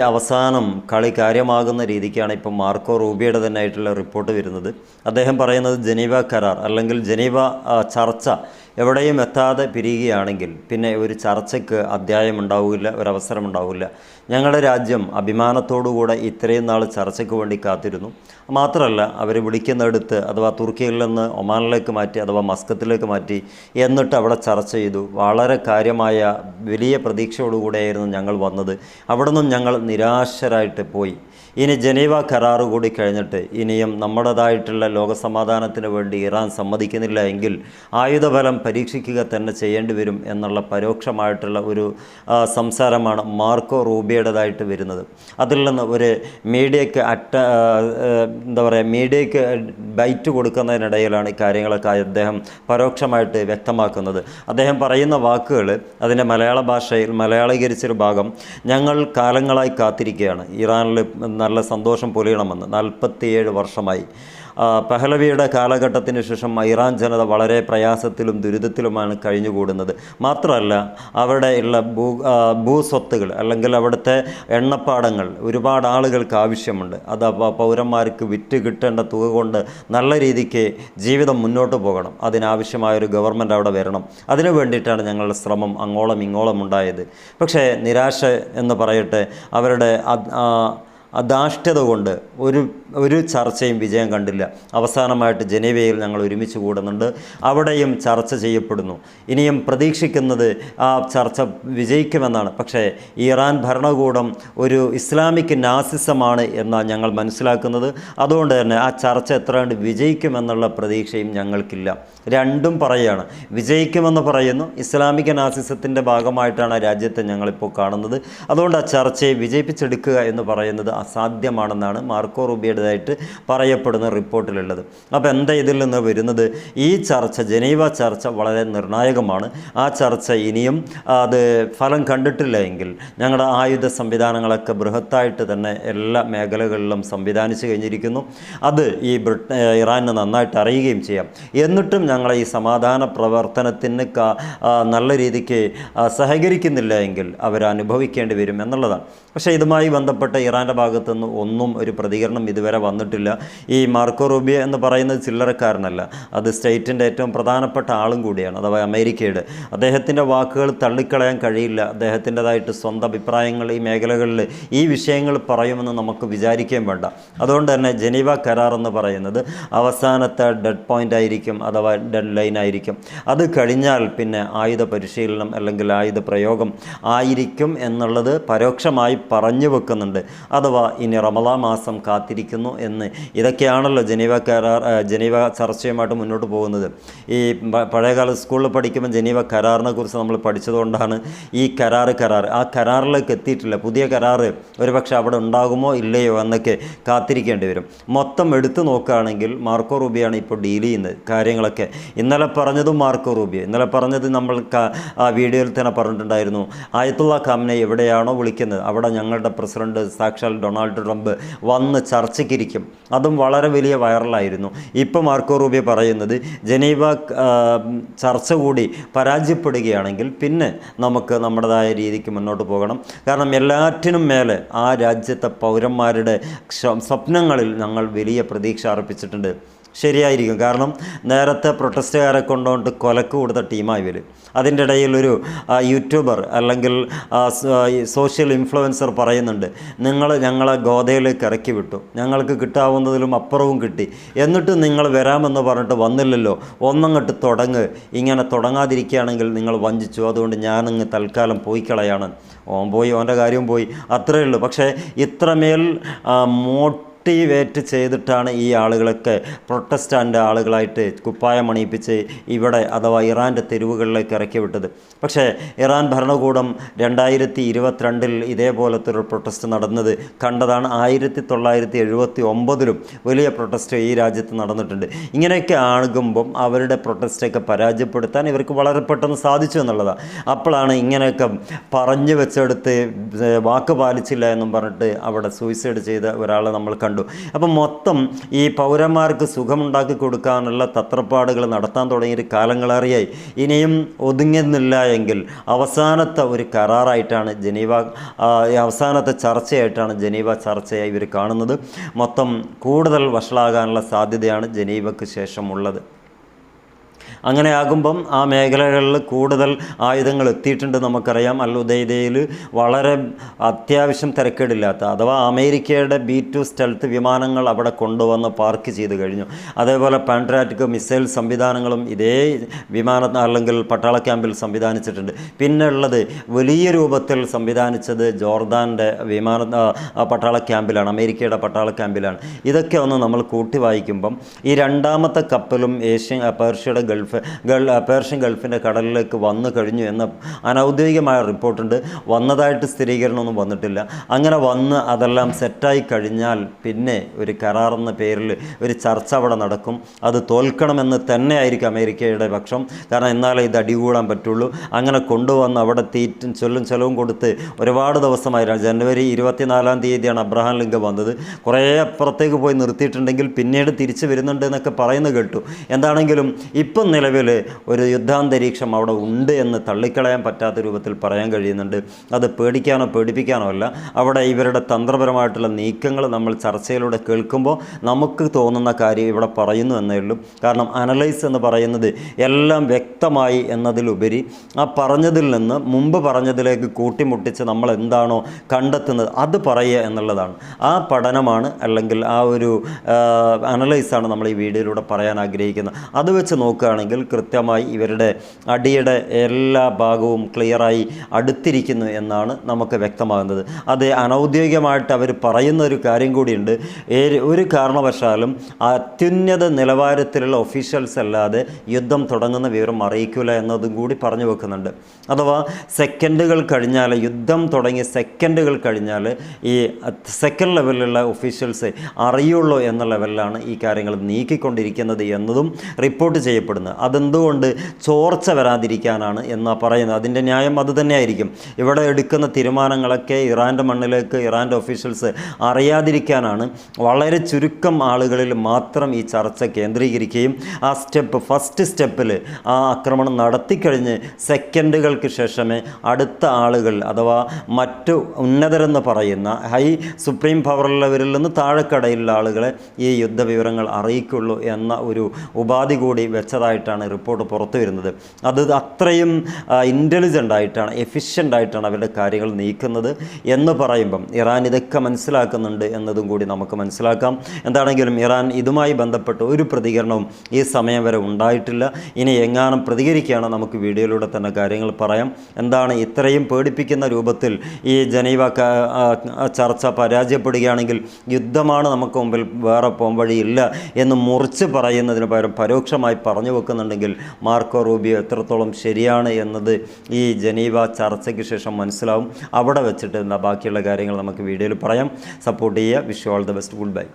അവസാനം കളി കാര്യമാകുന്ന രീതിക്കാണ് ഇപ്പം മാർക്കോ റൂബിയോയുടെ തന്നെ ആയിട്ടുള്ള റിപ്പോർട്ട് വരുന്നത്. അദ്ദേഹം പറയുന്നത് ജനീവ കരാർ അല്ലെങ്കിൽ ജനീവ ചർച്ച എവിടെയും എത്താതെ പിരിയുകയാണെങ്കിൽ പിന്നെ ഒരു ചർച്ചയ്ക്ക് അധ്യായം ഉണ്ടാവില്ല, ഒരവസരം ഉണ്ടാവില്ല. ഞങ്ങളുടെ രാജ്യം അഭിമാനത്തോടുകൂടെ ഇത്രയും നാൾ ചർച്ചയ്ക്ക് വേണ്ടി കാത്തിരുന്നു. മാത്രമല്ല അവർ വിളിക്കുന്നിടത്ത് അഥവാ തുർക്കിയിൽ നിന്ന് ഒമാനിലേക്ക് മാറ്റി അഥവാ മസ്കത്തിലേക്ക് മാറ്റി, എന്നിട്ട് അവിടെ ചർച്ച ചെയ്തു. വളരെ കാര്യമായ വലിയ പ്രതീക്ഷയോടുകൂടെയായിരുന്നു ഞങ്ങൾ വന്നത്. അവിടെ നിന്നും ഞങ്ങൾ നിരാശരായിട്ട് പോയി. ഇനി ജനീവ കരാറ് കൂടി കഴിഞ്ഞിട്ട് ഇനിയും നമ്മുടേതായിട്ടുള്ള ലോകസമാധാനത്തിന് വേണ്ടി ഇറാൻ സമ്മതിക്കുന്നില്ല എങ്കിൽ ആയുധബലം പരീക്ഷിക്കുക തന്നെ ചെയ്യേണ്ടി വരും എന്നുള്ള പരോക്ഷമായിട്ടുള്ള ഒരു സംസാരമാണ് മാർക്കോ റൂബിയോയുടേതായിട്ട് വരുന്നത്. അതിൽ നിന്ന് ഒരു മീഡിയയ്ക്ക് മീഡിയയ്ക്ക് ബൈറ്റ് കൊടുക്കുന്നതിനിടയിലാണ് കാര്യങ്ങളൊക്കെ അദ്ദേഹം പരോക്ഷമായിട്ട് വ്യക്തമാക്കുന്നത്. അദ്ദേഹം പറയുന്ന വാക്കുകൾ അതിൻ്റെ മലയാള ഭാഷയിൽ മലയാളീകരിച്ചൊരു ഭാഗം, ഞങ്ങൾ കാലങ്ങളായി കാത്തിരിക്കുകയാണ് ഇറാനിൽ നല്ല സന്തോഷം പൊലിയണമെന്ന്. 47 വർഷമായി. പഹലവിയുടെ കാലഘട്ടത്തിന് ശേഷം ഇറാൻ ജനത വളരെ പ്രയാസത്തിലും ദുരിതത്തിലുമാണ് കഴിഞ്ഞുകൂടുന്നത്. മാത്രമല്ല അവിടെ ഉള്ള ഭൂസ്വത്തുകൾ അല്ലെങ്കിൽ അവിടുത്തെ എണ്ണപ്പാടങ്ങൾ ഒരുപാട് ആളുകൾക്ക് ആവശ്യമുണ്ട്. അത് പൗരന്മാർക്ക് വിറ്റ് കിട്ടേണ്ട തുക കൊണ്ട് നല്ല രീതിക്ക് ജീവിതം മുന്നോട്ട് പോകണം. അതിനാവശ്യമായൊരു ഗവൺമെൻറ് അവിടെ വരണം. അതിനു വേണ്ടിയിട്ടാണ് ഞങ്ങളുടെ ശ്രമം അങ്ങോളം ഇങ്ങോളം ഉണ്ടായത്. പക്ഷേ നിരാശ എന്ന് പറയട്ടെ, അവരുടെ ധാർഷ്ട്യത കൊണ്ട് ഒരു ചർച്ചയും വിജയം കണ്ടില്ല. അവസാനമായിട്ട് ജനീവയിൽ ഞങ്ങൾ ഒരുമിച്ച് കൂടുന്നുണ്ട്. അവിടെയും ചർച്ച ചെയ്യപ്പെടുന്നു. ഇനിയും പ്രതീക്ഷിക്കുന്നത് ആ ചർച്ച വിജയിക്കുമെന്നാണ്. പക്ഷേ ഇറാൻ ഭരണകൂടം ഒരു ഇസ്ലാമിക് നാസിസമാണ് എന്നാണ് ഞങ്ങൾ മനസ്സിലാക്കുന്നത്. അതുകൊണ്ട് തന്നെ ആ ചർച്ച എത്ര കണ്ട് വിജയിക്കുമെന്നുള്ള പ്രതീക്ഷയും ഞങ്ങൾക്കില്ല. രണ്ടും പറയുകയാണ്. വിജയിക്കുമെന്ന് പറയുന്നു, ഇസ്ലാമിക നാസിസത്തിൻ്റെ ഭാഗമായിട്ടാണ് ആ രാജ്യത്തെ ഞങ്ങളിപ്പോൾ കാണുന്നത്. അതുകൊണ്ട് ആ ചർച്ചയെ വിജയിപ്പിച്ചെടുക്കുക എന്ന് പറയുന്നത് അസാധ്യമാണെന്നാണ് മാർക്കോ റൂബിയോയുടേതായിട്ട് പറയപ്പെടുന്ന റിപ്പോർട്ടിലുള്ളത്. അപ്പോൾ എന്താ ഇതിൽ നിന്ന് വരുന്നത്? ഈ ചർച്ച, ജനീവ ചർച്ച വളരെ നിർണായകമാണ്. ആ ചർച്ച ഇനിയും അത് ഫലം കണ്ടിട്ടില്ല എങ്കിൽ ഞങ്ങളുടെ ആയുധ സംവിധാനങ്ങളൊക്കെ ബൃഹത്തായിട്ട് തന്നെ എല്ലാ മേഖലകളിലും സംവിധാനിച്ചു കഴിഞ്ഞിരിക്കുന്നു. അത് ഈ ഇറാന് നന്നായിട്ട് അറിയുകയും ചെയ്യാം. എന്നിട്ടും ഞങ്ങളെ ഈ സമാധാന പ്രവർത്തനത്തിന് നല്ല രീതിക്ക് സഹകരിക്കുന്നില്ല എങ്കിൽ അവരനുഭവിക്കേണ്ടി വരും എന്നുള്ളതാണ്. പക്ഷേ ഇതുമായി ബന്ധപ്പെട്ട ഇറാൻ്റെ ഭാഗത്തുനിന്ന് ഒന്നും ഒരു പ്രതികരണം ഇതുവരെ വന്നിട്ടില്ല. ഈ മാർക്കോ റൂബിയോ എന്ന് പറയുന്നത് ചില്ലറക്കാരനല്ല, അത് സ്റ്റേറ്റിൻ്റെ ഏറ്റവും പ്രധാനപ്പെട്ട ആളും കൂടിയാണ്, അഥവാ അമേരിക്കയുടെ. അദ്ദേഹത്തിൻ്റെ വാക്കുകൾ തള്ളിക്കളയാൻ കഴിയില്ല. അദ്ദേഹത്തിൻ്റെതായിട്ട് സ്വന്തം അഭിപ്രായങ്ങൾ ഈ മേഖലകളിൽ ഈ വിഷയങ്ങൾ പറയുമെന്ന് നമുക്ക് വിചാരിക്കുകയും വേണ്ട. അതുകൊണ്ട് തന്നെ ജനീവ കരാർ എന്ന് പറയുന്നത് അവസാനത്തെ ഡെഡ് പോയിൻ്റ് ആയിരിക്കും, അഥവാ ഡെഡ് ലൈൻ ആയിരിക്കും. അത് കഴിഞ്ഞാൽ പിന്നെ ആയുധ പരിശീലനം അല്ലെങ്കിൽ ആയുധ പ്രയോഗം ആയിരിക്കും എന്നുള്ളത് പരോക്ഷമായി പറഞ്ഞു വെക്കുന്നുണ്ട്. അഥവാ ഇനി റമദാൻ മാസം കാത്തിരിക്കുന്നു എന്ന്. ഇതൊക്കെയാണല്ലോ ജനീവ ചർച്ചയുമായിട്ട് മുന്നോട്ട് പോകുന്നത്. ഈ പഴയകാല സ്കൂളിൽ പഠിക്കുമ്പോൾ ജനീവ കരാറിനെ കുറിച്ച് നമ്മൾ പഠിച്ചതുകൊണ്ടാണ് ഈ കരാർ ആ കരാറിലേക്ക് എത്തിയിട്ടില്ല. പുതിയ കരാർ ഒരുപക്ഷെ അവിടെ ഉണ്ടാകുമോ ഇല്ലയോ എന്നൊക്കെ കാത്തിരിക്കേണ്ടി വരും. മൊത്തം എടുത്തു നോക്കുകയാണെങ്കിൽ മാർക്കോ റൂബിയാണ് ഇപ്പോൾ ഡീൽ ചെയ്യുന്നത് കാര്യങ്ങളൊക്കെ. ഇന്നലെ പറഞ്ഞതും മാർക്കോ റൂബിയോ, ഇന്നലെ പറഞ്ഞത് നമ്മൾ ആ വീഡിയോയിൽ തന്നെ പറഞ്ഞിട്ടുണ്ടായിരുന്നു, ആയത്തുള്ള ഖാംനയെ എവിടെയാണോ വിളിക്കുന്നത് അവിടെ ഞങ്ങളുടെ പ്രസിഡന്റ് സാക്ഷാൽ ഡൊണാൾഡ് ട്രംപ് വന്ന് ചർച്ചയ്ക്കിരിക്കും. അതും വളരെ വലിയ വൈറലായിരുന്നു. ഇപ്പോൾ മാർക്കോ റൂബിയോ പറയുന്നത് ജനീവ ചർച്ച കൂടി പരാജയപ്പെടുകയാണെങ്കിൽ പിന്നെ നമുക്ക് നമ്മുടേതായ രീതിക്ക് മുന്നോട്ട് പോകണം. കാരണം എല്ലാറ്റിനും മേലെ ആ രാജ്യത്തെ പൗരന്മാരുടെ സ്വപ്നങ്ങളിൽ ഞങ്ങൾ വലിയ പ്രതീക്ഷ അർപ്പിച്ചിട്ടുണ്ട്. ശരിയായിരിക്കും. കാരണം നേരത്തെ പ്രൊട്ടസ്റ്റുകാരെ കൊണ്ടുകൊണ്ട് കൊലക്ക് കൊടുത്ത ടീമായി വരും. അതിൻ്റെ ഇടയിൽ ഒരു യൂട്യൂബർ അല്ലെങ്കിൽ സോഷ്യൽ ഇൻഫ്ലുവൻസർ പറയുന്നുണ്ട്, നിങ്ങൾ ഞങ്ങളെ ഗോതയിലേക്ക് ഇറക്കി വിട്ടു, ഞങ്ങൾക്ക് കിട്ടാവുന്നതിലും അപ്പുറവും കിട്ടി, എന്നിട്ട് നിങ്ങൾ വരാമെന്ന് പറഞ്ഞിട്ട് വന്നില്ലല്ലോ, ഒന്നങ്ങോട്ട് ഇങ്ങനെ തുടങ്ങാതിരിക്കുകയാണെങ്കിൽ നിങ്ങൾ വഞ്ചിച്ചു, അതുകൊണ്ട് ഞാനങ്ങ് തൽക്കാലം പോയി കളയാണ്. ഓൻ പോയി, ഓൻ്റെ കാര്യം പോയി, അത്രയേ ഉള്ളൂ. പക്ഷേ ഇത്രമേൽ മോട്ടിവേറ്റ് ചെയ്തിട്ടാണ് ഈ ആളുകളൊക്കെ പ്രൊട്ടസ്റ്റാൻ്റ് ആളുകളായിട്ട് കുപ്പായം അണിയിപ്പിച്ച് ഇവിടെ അഥവാ ഇറാൻ്റെ തെരുവുകളിലേക്ക് ഇറക്കി വിട്ടത്. പക്ഷേ ഇറാൻ ഭരണകൂടം 2022 ഇതേപോലത്തെ ഒരു പ്രൊട്ടസ്റ്റ് നടന്നത് കണ്ടതാണ്. 1979 വലിയ പ്രൊട്ടസ്റ്റ് ഈ രാജ്യത്ത് നടന്നിട്ടുണ്ട്. ഇങ്ങനെയൊക്കെ ആകുമ്പം അവരുടെ പ്രൊട്ടസ്റ്റൊക്കെ പരാജയപ്പെടുത്താൻ ഇവർക്ക് വളരെ പെട്ടെന്ന് സാധിച്ചു എന്നുള്ളതാണ്. അപ്പോഴാണ് ഇങ്ങനെയൊക്കെ പറഞ്ഞു വെച്ചെടുത്ത് വാക്ക് പാലിച്ചില്ല എന്നും പറഞ്ഞിട്ട് അവിടെ സൂയിസൈഡ് ചെയ്ത ഒരാളെ നമ്മൾ കണ്ടു. കണ്ടു. അപ്പം മൊത്തം ഈ പൗരന്മാർക്ക് സുഖമുണ്ടാക്കി കൊടുക്കാനുള്ള തത്രപ്പാടുകൾ നടത്താൻ തുടങ്ങിയൊരു കാലങ്ങളേറെയായി. ഇനിയും ഒതുങ്ങുന്നില്ല എങ്കിൽ അവസാനത്തെ ഒരു കരാറായിട്ടാണ് ജനീവ, അവസാനത്തെ ചർച്ചയായിട്ടാണ് ജനീവ ചർച്ചയായി ഇവർ കാണുന്നത്. മൊത്തം കൂടുതൽ വഷളാകാനുള്ള സാധ്യതയാണ് ജനീവയ്ക്ക് ശേഷമുള്ളത്. അങ്ങനെ ആകുമ്പം ആ മേഖലകളിൽ കൂടുതൽ ആയുധങ്ങൾ എത്തിയിട്ടുണ്ട്. നമുക്കറിയാം അൽ ഉദൈദയിൽ വളരെ അത്യാവശ്യം തിരക്കേടില്ലാത്ത, അഥവാ അമേരിക്കയുടെ B-2 സ്റ്റെൽത്ത് വിമാനങ്ങൾ അവിടെ കൊണ്ടുവന്ന് പാർക്ക് ചെയ്ത് കഴിഞ്ഞു. അതേപോലെ പാൻട്രാറ്റിക് മിസൈൽ സംവിധാനങ്ങളും ഇതേ അല്ലെങ്കിൽ പട്ടാള ക്യാമ്പിൽ സംവിധാനിച്ചിട്ടുണ്ട്. പിന്നെ ഉള്ളത് വലിയ രൂപത്തിൽ സംവിധാനിച്ചത് ജോർദാൻ്റെ പട്ടാള ക്യാമ്പിലാണ്, അമേരിക്കയുടെ പട്ടാള ക്യാമ്പിലാണ്. ഇതൊക്കെ ഒന്ന് നമ്മൾ കൂട്ടി വായിക്കുമ്പം ഈ രണ്ടാമത്തെ കപ്പലും പേർഷ്യയുടെ പേർഷ്യൻ ഗൾഫിൻ്റെ കടലിലേക്ക് വന്നു കഴിഞ്ഞു എന്ന അനൗദ്യോഗികമായ റിപ്പോർട്ടുണ്ട്. വന്നതായിട്ട് സ്ഥിരീകരണമൊന്നും വന്നിട്ടില്ല. അങ്ങനെ വന്ന് അതെല്ലാം സെറ്റായി കഴിഞ്ഞാൽ പിന്നെ ഒരു കരാർ എന്ന പേരിൽ ഒരു ചർച്ച അവിടെ നടക്കും. അത് തോൽക്കണമെന്ന് തന്നെ ആയിരിക്കും അമേരിക്കയുടെ പക്ഷം. കാരണം എന്നാലേ ഇത് അടികൂടാൻ പറ്റുള്ളൂ. അങ്ങനെ കൊണ്ടുവന്ന് അവിടെ തീറ്റും ചെലവും കൊടുത്ത് ഒരുപാട് ദിവസമായി, ജനുവരി 24-ാം തീയതിയാണ് അബ്രഹാം ലിങ്കൻ വന്നത്. കുറേ അപ്പുറത്തേക്ക് പോയി നിർത്തിയിട്ടുണ്ടെങ്കിൽ പിന്നീട് തിരിച്ചു വരുന്നുണ്ട് എന്നൊക്കെ പറയുന്നത് കേട്ടു. എന്താണെങ്കിലും ഇപ്പം നിലവിൽ ഒരു യുദ്ധാന്തരീക്ഷം അവിടെ ഉണ്ട് എന്ന് തള്ളിക്കളയാൻ പറ്റാത്ത രൂപത്തിൽ പറയാൻ കഴിയുന്നുണ്ട്. അത് പേടിക്കാനോ പേടിപ്പിക്കാനോ അല്ല. അവിടെ ഇവരുടെ തന്ത്രപരമായിട്ടുള്ള നീക്കങ്ങൾ നമ്മൾ ചർച്ചയിലൂടെ കേൾക്കുമ്പോൾ നമുക്ക് തോന്നുന്ന കാര്യം ഇവിടെ പറയുന്നു എന്നേ ഉള്ളൂ. കാരണം അനലൈസ് എന്ന് പറയുന്നത് എല്ലാം വ്യക്തമായി എന്നതിലുപരി ആ പറഞ്ഞതിൽ നിന്ന് മുമ്പ് പറഞ്ഞതിലേക്ക് കൂട്ടിമുട്ടിച്ച് നമ്മൾ എന്താണോ കണ്ടെത്തുന്നത് അത് പറയുക എന്നുള്ളതാണ്. ആ പഠനമാണ്, അല്ലെങ്കിൽ ആ ഒരു അനലൈസാണ് നമ്മൾ ഈ വീഡിയോയിലൂടെ പറയാൻ ആഗ്രഹിക്കുന്നത്. അത് വെച്ച് നോക്കുകയാണെങ്കിൽ കൃത്യമായി ഇവരുടെ അടിയുടെ എല്ലാ ഭാഗവും ക്ലിയറായി അടുത്തിരിക്കുന്നു എന്നാണ് നമുക്ക് വ്യക്തമാകുന്നത്. അത് അനൗദ്യോഗികമായിട്ട് അവർ പറയുന്ന ഒരു കാര്യം കൂടിയുണ്ട്. ഒരു കാരണവശാലും അത്യുന്നത നിലവാരത്തിലുള്ള ഒഫീഷ്യൽസ് അല്ലാതെ യുദ്ധം തുടങ്ങുന്ന വിവരം അറിയിക്കില്ല എന്നതും കൂടി പറഞ്ഞു വെക്കുന്നുണ്ട്. അഥവാ സെക്കൻഡുകൾ കഴിഞ്ഞാൽ, യുദ്ധം തുടങ്ങിയ സെക്കൻഡുകൾ കഴിഞ്ഞാൽ ഈ സെക്കൻഡ് ലെവലിലുള്ള ഒഫീഷ്യൽസ് അറിയുള്ളൂ എന്ന ലെവലിലാണ് ഈ കാര്യങ്ങൾ നീക്കിക്കൊണ്ടിരിക്കുന്നത് എന്നതും റിപ്പോർട്ട് ചെയ്യപ്പെടുന്നത്. അതെന്തുകൊണ്ട് ചോർച്ച വരാതിരിക്കാനാണ് എന്നാ പറയുന്നത്. അതിൻ്റെ ന്യായം അത് തന്നെയായിരിക്കും. ഇവിടെ എടുക്കുന്ന തീരുമാനങ്ങളൊക്കെ ഇറാൻ്റെ മണ്ണിലേക്ക് ഇറാൻ്റെ ഒഫീഷ്യൽസ് അറിയാതിരിക്കാനാണ്. വളരെ ചുരുക്കം ആളുകളിൽ മാത്രം ഈ ചർച്ച കേന്ദ്രീകരിക്കുകയും ആ ഫസ്റ്റ് സ്റ്റെപ്പിൽ ആ ആക്രമണം നടത്തിക്കഴിഞ്ഞ് സെക്കൻഡുകൾക്ക് ശേഷമേ അടുത്ത ആളുകൾ, അഥവാ മറ്റു ഉന്നതരെന്ന് പറയുന്ന സുപ്രീം പവറുള്ളവരിൽ നിന്ന് താഴെക്കടയിലുള്ള ആളുകളെ ഈ യുദ്ധവിവരങ്ങൾ അറിയിക്കുള്ളൂ എന്ന ഒരു ഉപാധി കൂടി വെച്ചതായിട്ടാണ് റിപ്പോർട്ട് പുറത്തു വരുന്നത്. അത് അത്രയും ഇൻ്റലിജൻ്റ് ആയിട്ടാണ്, എഫിഷ്യൻ്റ് ആയിട്ടാണ് അവരുടെ കാര്യങ്ങൾ നീക്കുന്നത് എന്ന് പറയുമ്പം ഇറാൻ ഇതൊക്കെ മനസ്സിലാക്കുന്നുണ്ട് എന്നതും കൂടി നമുക്ക് മനസ്സിലാക്കാം. എന്താണെങ്കിലും ഇറാൻ ഇതുമായി ബന്ധപ്പെട്ട് ഒരു പ്രതികരണവും ഈ സമയം വരെ ഉണ്ടായിട്ടില്ല. ഇനി എങ്ങാനും പ്രതികരിക്കുകയാണ് നമുക്ക് വീഡിയോയിലൂടെ തന്നെ കാര്യങ്ങൾ പറയാം. എന്താണ് ഇത്രയും പേടിപ്പിക്കുന്ന രൂപത്തിൽ ഈ ജനീവ ചർച്ച പരാജയപ്പെടുകയാണെങ്കിൽ യുദ്ധമാണ് നമുക്ക് മുമ്പിൽ, വേറെ പോംവഴിയില്ല എന്ന് മുറിച്ച് പറയുന്നതിന് പകരം പരോക്ഷമായി പറഞ്ഞു വെക്കുന്നുണ്ടെങ്കിൽ മാർക്കോ റൂബിയോ എത്രത്തോളം ശരിയാണ് എന്നത് ഈ ജനീവ ചർച്ചയ്ക്ക് ശേഷം മനസ്സിലാവും. അവിടെ വെച്ചിട്ട് ബാക്കിയുള്ള കാര്യങ്ങൾ നമുക്ക് വീഡിയോയിൽ പറയാം. സപ്പോർട്ട് ചെയ്യുക. Wish you all the best. Good bye.